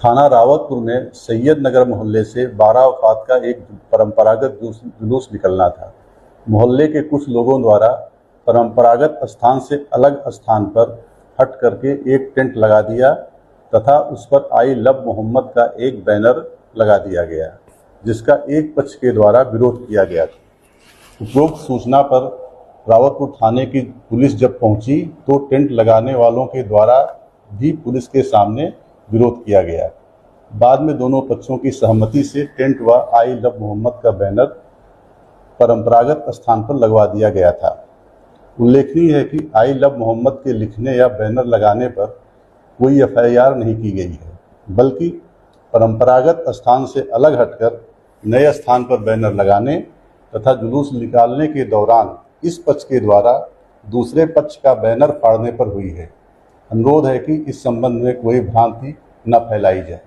थाना रावतपुर में सैयद नगर मोहल्ले से 12 वफात का एक परंपरागत जुलूस निकलना था। मोहल्ले के कुछ लोगों द्वारा परंपरागत स्थान से अलग स्थान पर हट करके एक टेंट लगा दिया तथा उस पर आई लव मोहम्मद का एक बैनर लगा दिया गया, जिसका एक पक्ष के द्वारा विरोध किया गया था। उपरोक्त सूचना पर रावतपुर थाने की पुलिस जब पहुंची तो टेंट लगाने वालों के द्वारा भी पुलिस के सामने विरोध किया गया। बाद में दोनों पक्षों की सहमति से टेंट व आई लव मोहम्मद का बैनर परंपरागत स्थान पर लगवा दिया गया था। उल्लेखनीय है कि आई लव मोहम्मद के लिखने या बैनर लगाने पर कोई एफआईआर नहीं की गई है, बल्कि परंपरागत स्थान से अलग हटकर नए स्थान पर बैनर लगाने तथा जुलूस निकालने के दौरान इस पक्ष के द्वारा दूसरे पक्ष का बैनर फाड़ने पर हुई है। अनुरोध है कि इस संबंध में कोई भ्रांति न फैलाई जाए।